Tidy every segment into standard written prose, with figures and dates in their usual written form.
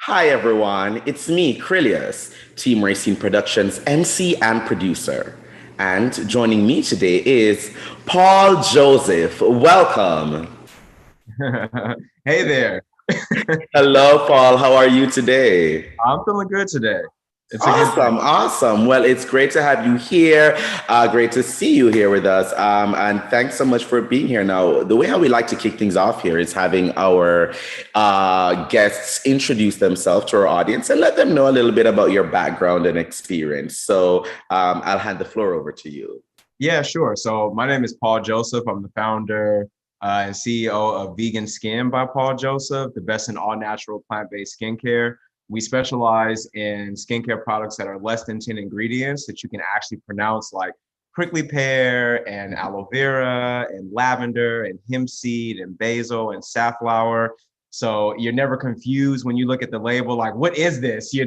Hi everyone, it's me, Krylios, Team Racing Productions MC and producer. And joining me today is Paul Joseph. Welcome. Hey there. Hello, Paul. How are you today? I'm feeling good today. It's a good day. Awesome, awesome. Well, it's great to have you here. Great to see you here with us. And thanks so much for being here. Now, the way how we like to kick things off here is having our guests introduce themselves to our audience and let them know a little bit about your background and experience. So I'll hand the floor over to you. Yeah, sure. So my name is Paul Joseph. I'm the founder and CEO of Vegan Skin by Paul Joseph, the best in all natural plant-based skincare. We specialize in skincare products that are less than 10 ingredients that you can actually pronounce, like prickly pear and aloe vera and lavender and hemp seed and basil and safflower. So you're never confused when you look at the label, like, what is this? You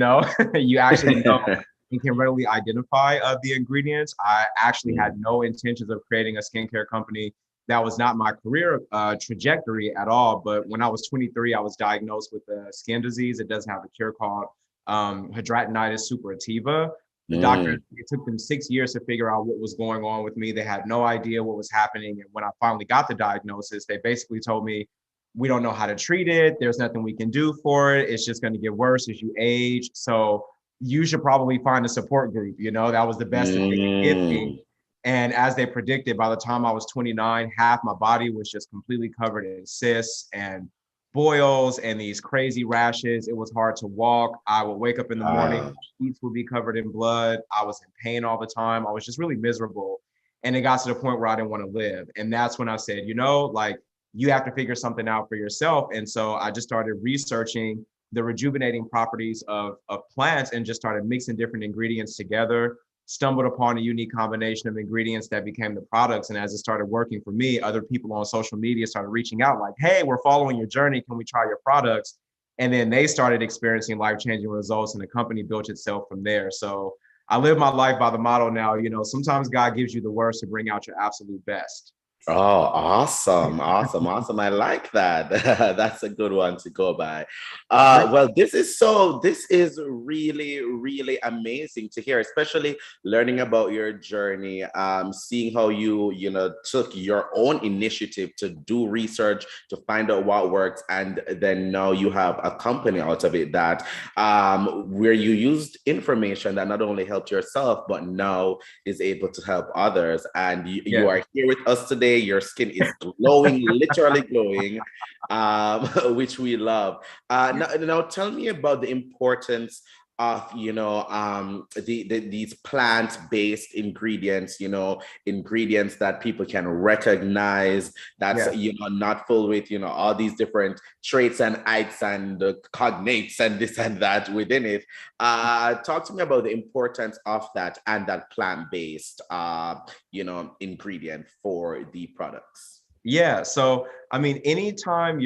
actually know and can readily identify the ingredients. I actually had no intentions of creating a skincare company. That was not my career trajectory at all. But when I was 23, I was diagnosed with a skin disease. It doesn't have a cure, called hidradenitis suppurativa. The doctor, Mm, it took them 6 years to figure out what was going on with me. They had no idea what was happening. And when I finally got the diagnosis, they basically told me, we don't know how to treat it. There's nothing we can do for it. It's just going to get worse as you age. So you should probably find a support group. That was the best that they could give me. mm. And as they predicted, by the time I was 29, half my body was just completely covered in cysts and boils and these crazy rashes. It was hard to walk. I would wake up in the morning, Wow. sheets would be covered in blood. I was in pain all the time. I was just really miserable. And it got to the point where I didn't want to live. And that's when I said, like, you have to figure something out for yourself. And so I just started researching the rejuvenating properties of plants and just started mixing different ingredients together, stumbled upon a unique combination of ingredients that became the products. And as it started working for me, other people on social media started reaching out like, hey, we're following your journey. Can we try your products? And then they started experiencing life-changing results and the company built itself from there. So I live my life by the motto now, sometimes God gives you the worst to bring out your absolute best. Oh, awesome, awesome, awesome. I like that. That's a good one to go by. Well, this is really, really amazing to hear, especially learning about your journey, seeing how you took your own initiative to do research, to find out what works, and then now you have a company out of it that where you used information that not only helped yourself, but now is able to help others. And you Yeah. are here with us today. Your skin is glowing, literally glowing, which we love. Now, tell me about the importance of these plant-based ingredients, ingredients that people can recognize, that's Yeah. not full with all these different traits and ites and cognates and this and that within it. Talk to me about the importance of that and that plant-based ingredient for the products. Yeah. So, I mean, anytime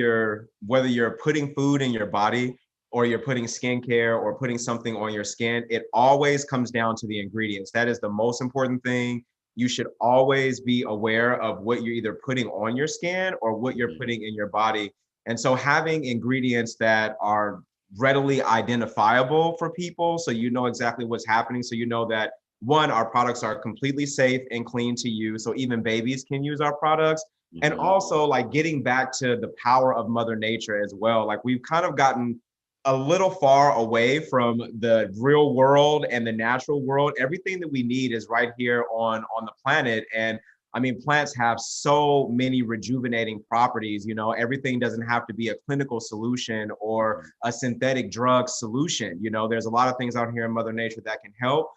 whether you're putting food in your body or you're putting skincare or putting something on your skin, it always comes down to the ingredients. That is the most important thing. You should always be aware of what you're either putting on your skin or what you're Mhm. putting in your body. And so having ingredients that are readily identifiable for people, so you know exactly what's happening. So you know that one, our products are completely safe and clean to use. So even babies can use our products. And Mhm. also, like, getting back to the power of Mother Nature as well. Like, we've kind of gotten a little far away from the real world and the natural world. Everything that we need is right here on the planet. And I mean, plants have so many rejuvenating properties. Everything doesn't have to be a clinical solution or a synthetic drug solution. There's a lot of things out here in Mother Nature that can help.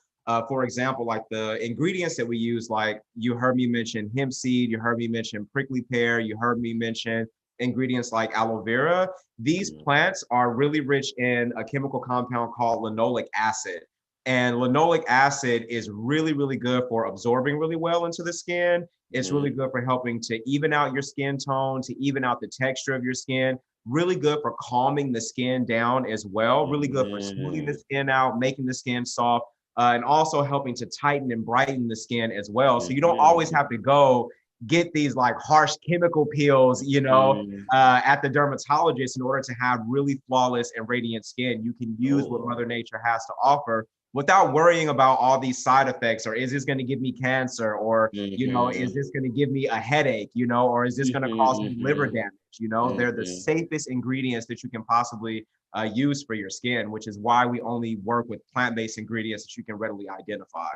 For example, like the ingredients that we use, like you heard me mention hemp seed, you heard me mention prickly pear, you heard me mention ingredients like aloe vera. These Mhm. plants are really rich in a chemical compound called linoleic acid. And linoleic acid is really, really good for absorbing really well into the skin. It's really Mhm. good for helping to even out your skin tone, to even out the texture of your skin. Really good for calming the skin down as well. Really good for smoothing the Mhm. skin out, making the skin soft, and also helping to tighten and brighten the skin as well. So you don't always Mhm. have to go get these like harsh chemical peels, Mm, at the dermatologist in order to have really flawless and radiant skin. You can use what oh. Mother Nature has to offer without worrying about all these side effects, or is this going to give me cancer, or is Mhm. this going to give me a headache, or is this going to cause me liver Mhm, damage? They're the mhm. safest ingredients that you can possibly use for your skin, which is why we only work with plant-based ingredients that you can readily identify.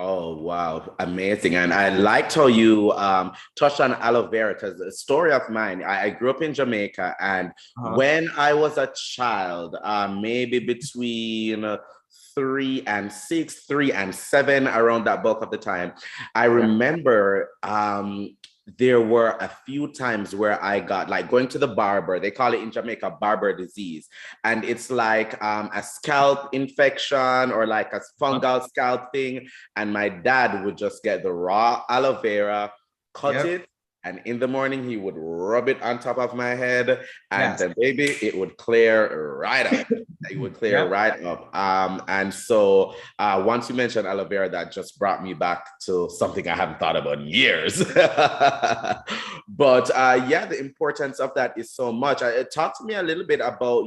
Oh, wow. Amazing. And I liked how you touched on aloe vera because the story of mine, I grew up in Jamaica. And Uh-huh. when I was a child, maybe between 3 and 6, 3 and 7, around that bulk of the time, I Yeah. remember there were a few times where I got like going to the barber. They call it in Jamaica barber disease, and it's like a scalp infection or like a Uh-huh. fungal scalp thing. And my dad would just get the raw aloe vera, cut Yep. it, and in the morning he would rub it on top of my head, and Yes. then baby, it would clear right up. It would clear Yep. right up. And so once you mentioned aloe vera, that just brought me back to something I haven't thought about in years. But yeah, the importance of that is so much. Talk to me a little bit about,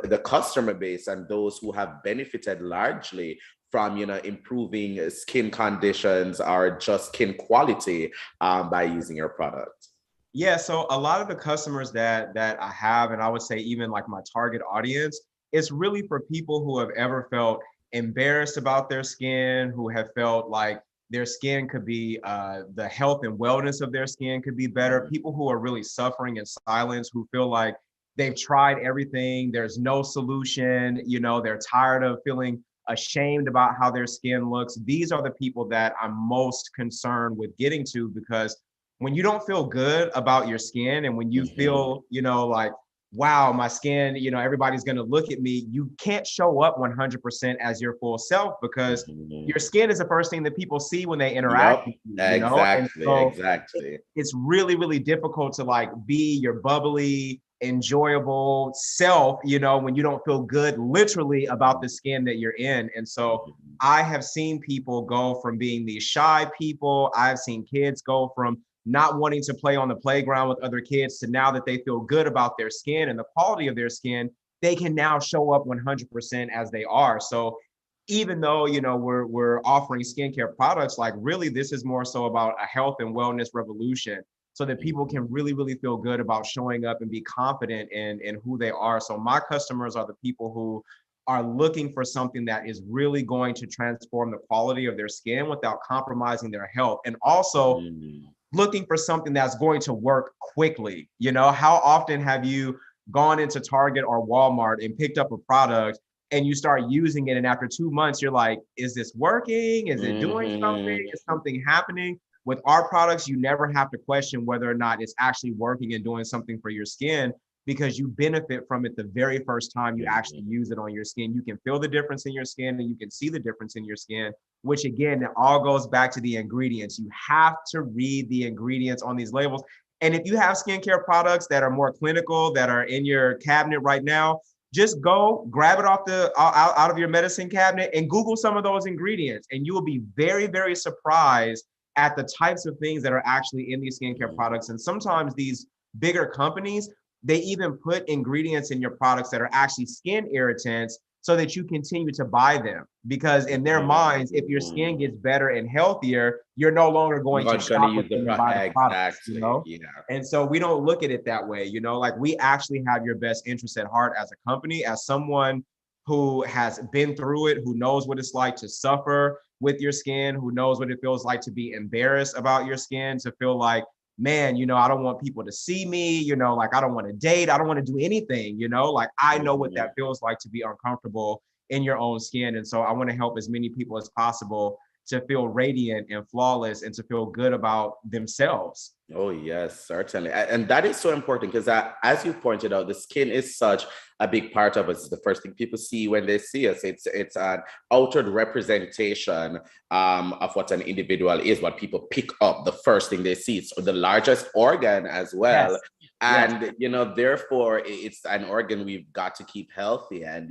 the customer base and those who have benefited largely from, improving skin conditions or just skin quality by using your product. Yeah, so a lot of the customers that I have, and I would say even like my target audience, it's really for people who have ever felt embarrassed about their skin, who have felt like their skin could be the health and wellness of their skin could be better. Mhm. People who are really suffering in silence, who feel like they've tried everything, there's no solution, they're tired of feeling ashamed about how their skin looks. These are the people that I'm most concerned with getting to, because when you don't feel good about your skin, and when you Mhm. feel, like, wow, my skin, everybody's going to look at me, you can't show up 100% as your full self, because Mhm. your skin is the first thing that people see when they interact with Yep. you. And Exactly. so Exactly. it's really, really difficult to like be your bubbly, enjoyable self, when you don't feel good literally about the skin that you're in. And so Mhm. I have seen people go from being these shy people. I've seen kids go from not wanting to play on the playground with other kids to now that they feel good about their skin and the quality of their skin, they can now show up 100% as they are. So even though we're offering skincare products, like really this is more so about a health and wellness revolution, so that people can Mhm. really, really feel good about showing up and be confident in who they are. So my customers are the people who are looking for something that is really going to transform the quality of their skin without compromising their health, and also Mhm. looking for something that's going to work quickly. How often have you gone into Target or Walmart and picked up a product and you start using it, and after 2 months you're like, is this working? Is it doing something? Mhm. Is something happening? With our products, you never have to question whether or not it's actually working and doing something for your skin, because you benefit from it the very first time you actually Mhm. use it on your skin. You can feel the difference in your skin, and you can see the difference in your skin, which again, it all goes back to the ingredients. You have to read the ingredients on these labels. And if you have skincare products that are more clinical, that are in your cabinet right now, just go grab it off the out of your medicine cabinet and Google some of those ingredients, and you will be very, very surprised at the types of things that are actually in these skincare Mhm. products. And sometimes these bigger companies, they even put ingredients in your products that are actually skin irritants so that you continue to buy them. Because in their minds, if your skin Mhm. gets better and healthier, you're no longer going to Not gonna shop with use the them and buy the products. exactly. Yeah. And so we don't look at it that way, like we actually have your best interest at heart as a company, as someone who has been through it, who knows what it's like to suffer with your skin, who knows what it feels like to be embarrassed about your skin, to feel like, man, I don't want people to see me, like I don't want to date, I don't want to do anything, like I know what that Mhm. feels like to be uncomfortable in your own skin. And so I want to help as many people as possible to feel radiant and flawless and to feel good about themselves. Oh, yes, certainly. And that is so important because, as you pointed out, the skin is such a big part of us. It's the first thing people see when they see us. It's an outward representation of what an individual is, what people pick up the first thing they see. So the largest organ as well. Yes. Yes. And therefore it's an organ we've got to keep healthy, and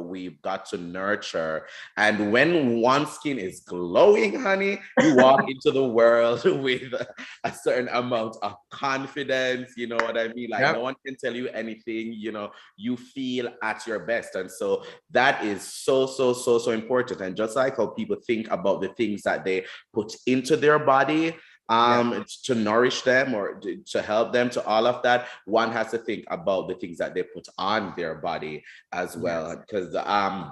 we've got to nurture. And when one skin is glowing, honey, you walk into the world with a certain amount of confidence. You know what I mean? Like, no Yep. one can tell you anything. You feel at your best. And so that is so, so, so, so important. And just like how people think about the things that they put into their body, Yeah. to nourish them or to help them, to all of that, one has to think about the things that they put on their body as well. Yes. Because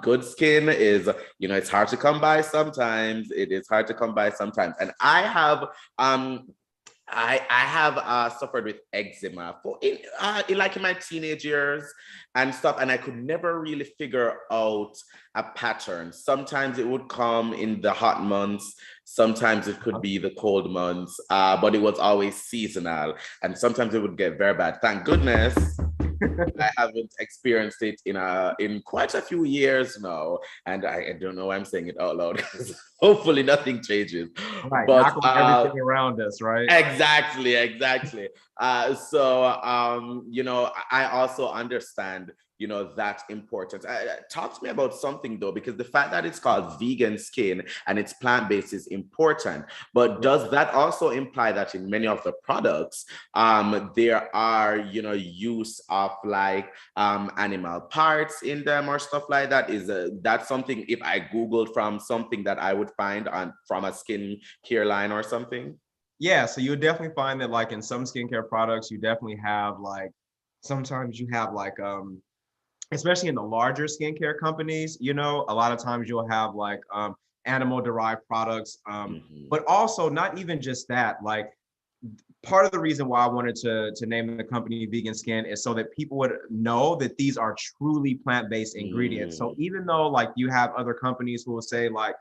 good skin is, it's hard to come by sometimes. It is hard to come by sometimes. And I have suffered with eczema in like in my teenage years and stuff, and I could never really figure out a pattern. Sometimes it would come in the hot months, sometimes it could be the cold months, but it was always seasonal, and sometimes it would get very bad. Thank goodness I haven't experienced it in quite a few years now, and I don't know why I'm saying it out loud because hopefully nothing changes. Right. But Knock on everything around us, right? exactly, exactly. So I also understand that importance. Talk to me about something though, because the fact that it's called vegan skin and it's plant-based is important. But Yeah. does that also imply that in many of the products, there are use of like animal parts in them or stuff like that? Is that something, if I googled from something, that I would find on from a skin care line or something? Yeah, so you'll definitely find that like in some skincare products, you definitely have like sometimes you have like especially in the larger skincare companies, a lot of times you'll have like animal derived products. Mhm. But also not even just that, like part of the reason why I wanted to name the company Vegan Skin is so that people would know that these are truly plant-based ingredients. So Mm. even though like you have other companies who will say like,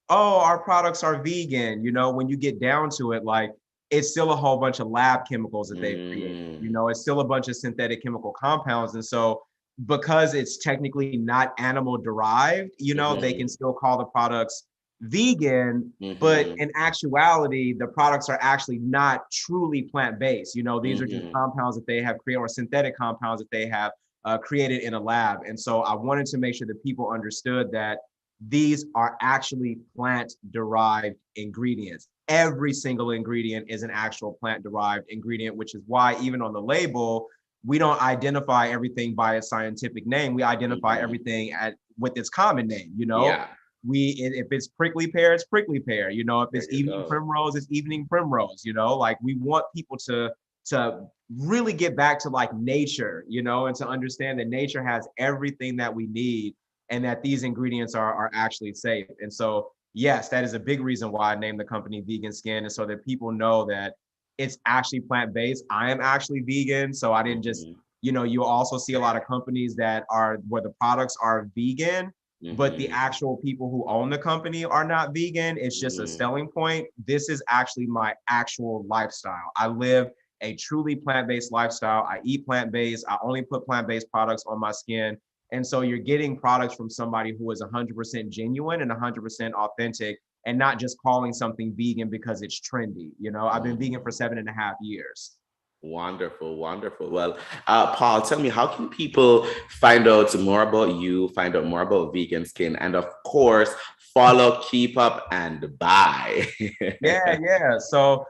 oh, our products are vegan, when you get down to it, like it's still a whole bunch of lab chemicals that they've created. Mm. It's still a bunch of synthetic chemical compounds. And so because it's technically not animal derived, they can Mhm. still call the products vegan, but Mhm. in actuality, the products are actually not truly plant-based. These are just Mhm. compounds that they have created, or synthetic compounds that they have created in a lab. And so I wanted to make sure that people understood that these are actually plant-derived ingredients. Every single ingredient is an actual plant-derived ingredient, which is why even on the label, we don't identify everything by its scientific name. We identify Mhm. everything with its common name. Yeah, If it's prickly pear, it's prickly pear. If there it's you evening go. primrose, it's evening primrose. Like we want people to really get back to like nature, and to understand that nature has everything that we need, and that these ingredients are actually safe. And so, yes, that is a big reason why I named the company Vegan Skin, is so that people know that it's actually plant-based. I am actually vegan, so I didn't just, Mhm. you also see a lot of companies that are where the products are vegan, but the Mhm. actual people who own the company are not vegan. It's just a Mhm. selling point. This is actually my actual lifestyle. I live a truly plant-based lifestyle. I eat plant-based. I only put plant-based products on my skin. And so you're getting products from somebody who is 100% genuine and 100% authentic, and not just calling something vegan because it's trendy. I've been vegan for Mhm. 7.5 years. Wonderful, wonderful. Well, Paul, tell me, how can people find out more about you, find out more about vegan skin, and of course, follow, keep up, and buy? Yeah, yeah. So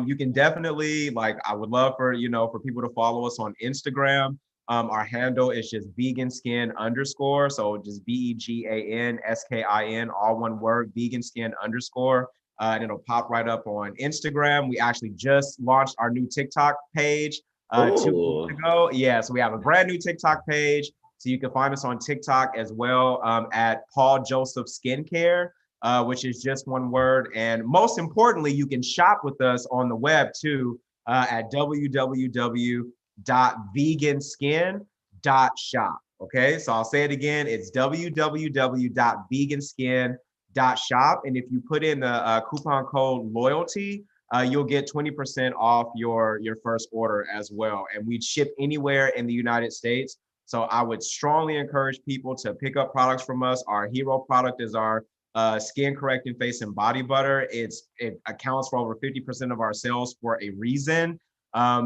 you can definitely like I would love for people to follow us on Instagram. Our handle is just vegan skin underscore. So just VEGANSKIN, all one word, vegan skin underscore. And it'll pop right up on Instagram. We actually just launched our new TikTok page 2 weeks Oh, ago. Yeah, so we have a brand new TikTok page. So you can find us on TikTok as well, at Paul Joseph Skincare, which is just one word. And most importantly, you can shop with us on the web too, at www.veganskin.shop. Okay, so I'll say it again. It's www.veganskin.shop. And if you put in the coupon code loyalty, you'll get 20% off your first order as well. And we ship anywhere in the United States. So I would strongly encourage people to pick up products from us. Our hero product is our skin correcting face and body butter. It accounts for over 50% of our sales for a reason.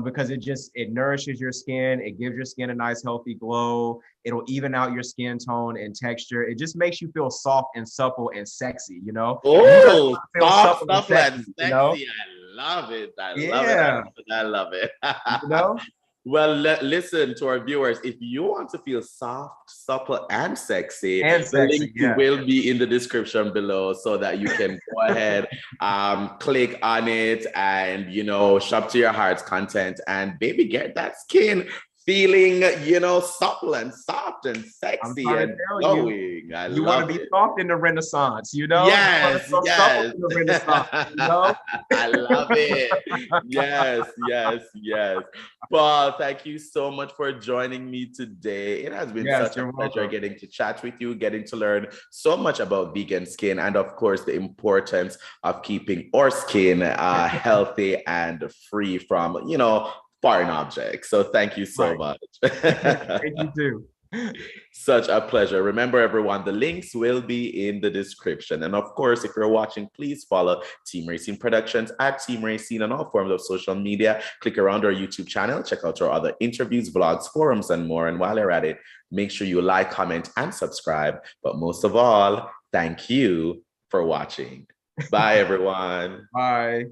because it nourishes your skin. It gives your skin a nice healthy glow. It'll even out your skin tone and texture. It just makes you feel soft and supple and sexy, you know? And you guys Oh, feel soft, supple and supple, and sexy, you know? sexy. I love it. I love it. I Yeah, love it. I love it. you know? Well, listen to our viewers. If you want to feel soft, supple, and sexy, And the link sexy, yeah. will be in the description below so that you can go ahead, click on it, and shop to your heart's content. And baby, get that skin feeling, supple and soft and I'm sexy trying to and tell you, glowing. I you want to love be it. soft in the Renaissance, you know? You want to Yes, feel supple yes. in the Renaissance, you know? I love it. Yes, yes, yes. Paul, thank you so much for joining me today. It has been Yes, such a you're pleasure welcome. getting to chat with you, getting to learn so much about vegan skin, and of course, the importance of keeping our skin healthy and free from, foreign objects. So thank you so Right. much. Thank you too. Such a pleasure. Remember, everyone, the links will be in the description. And of course, if you're watching, please follow Team Racing Productions at Team Racing on all forms of social media. Click around our YouTube channel, check out our other interviews, vlogs, forums, and more. And while you're at it, make sure you like, comment, and subscribe. But most of all, thank you for watching. Bye, everyone. Bye.